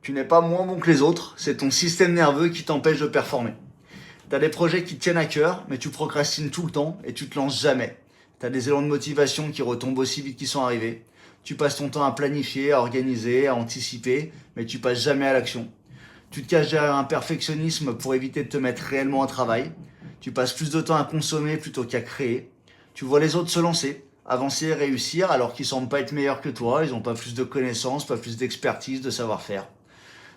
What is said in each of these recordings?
Tu n'es pas moins bon que les autres, c'est ton système nerveux qui t'empêche de performer. T'as des projets qui te tiennent à cœur, mais tu procrastines tout le temps et tu te lances jamais. T'as des élans de motivation qui retombent aussi vite qu'ils sont arrivés. Tu passes ton temps à planifier, à organiser, à anticiper, mais tu passes jamais à l'action. Tu te caches derrière un perfectionnisme pour éviter de te mettre réellement au travail. Tu passes plus de temps à consommer plutôt qu'à créer. Tu vois les autres se lancer, avancer et réussir alors qu'ils semblent pas être meilleurs que toi, ils n'ont pas plus de connaissances, pas plus d'expertise, de savoir-faire.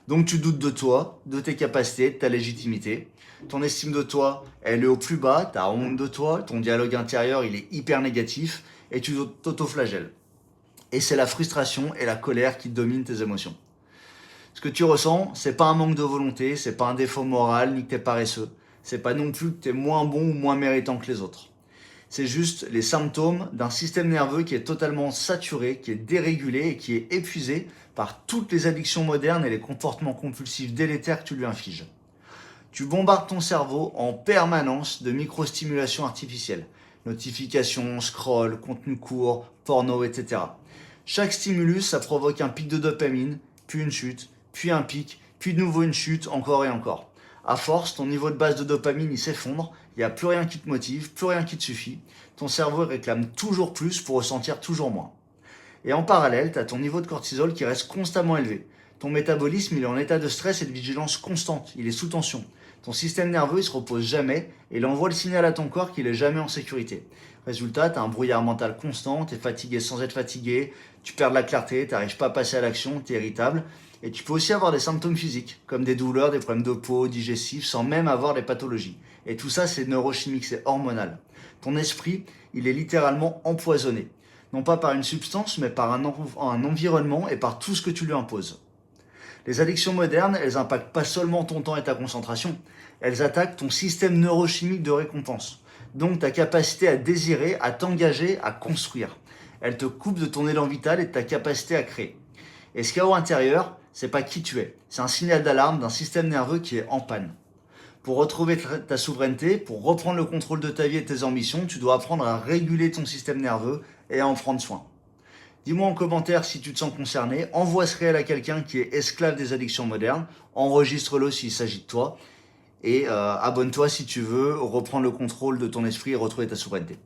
Donc tu doutes de toi, de tes capacités, de ta légitimité. Ton estime de toi, elle est au plus bas, tu as honte de toi, ton dialogue intérieur, il est hyper négatif et tu t'autoflagelles. Et c'est la frustration et la colère qui dominent tes émotions. Ce que tu ressens, c'est pas un manque de volonté, c'est pas un défaut moral, ni que t'es paresseux. C'est pas non plus que t'es moins bon ou moins méritant que les autres. C'est juste les symptômes d'un système nerveux qui est totalement saturé, qui est dérégulé et qui est épuisé par toutes les addictions modernes et les comportements compulsifs délétères que tu lui infliges. Tu bombardes ton cerveau en permanence de microstimulation artificielle. Notifications, scroll, contenu court, porno, etc. Chaque stimulus, ça provoque un pic de dopamine, puis une chute, puis un pic, puis de nouveau une chute, encore et encore. À force, ton niveau de base de dopamine il s'effondre, il n'y a plus rien qui te motive, plus rien qui te suffit. Ton cerveau réclame toujours plus pour ressentir toujours moins. Et en parallèle, tu as ton niveau de cortisol qui reste constamment élevé. Ton métabolisme, il est en état de stress et de vigilance constante, il est sous tension. Ton système nerveux, il se repose jamais et il envoie le signal à ton corps qu'il est jamais en sécurité. Résultat, tu as un brouillard mental constant, tu es fatigué sans être fatigué, tu perds de la clarté, tu n'arrives pas à passer à l'action, tu es irritable. Et tu peux aussi avoir des symptômes physiques, comme des douleurs, des problèmes de peau, digestifs, sans même avoir des pathologies. Et tout ça, c'est neurochimique, c'est hormonal. Ton esprit, il est littéralement empoisonné. Non pas par une substance, mais par un environnement et par tout ce que tu lui imposes. Les addictions modernes, elles impactent pas seulement ton temps et ta concentration, elles attaquent ton système neurochimique de récompense. Donc ta capacité à désirer, à t'engager, à construire. Elles te coupent de ton élan vital et de ta capacité à créer. Et ce qu'il y a au intérieur, c'est pas qui tu es. C'est un signal d'alarme d'un système nerveux qui est en panne. Pour retrouver ta souveraineté, pour reprendre le contrôle de ta vie et de tes ambitions, tu dois apprendre à réguler ton système nerveux et à en prendre soin. Dis-moi en commentaire si tu te sens concerné, envoie ce réel à quelqu'un qui est esclave des addictions modernes, enregistre-le s'il s'agit de toi, et abonne-toi si tu veux reprendre le contrôle de ton esprit et retrouver ta souveraineté.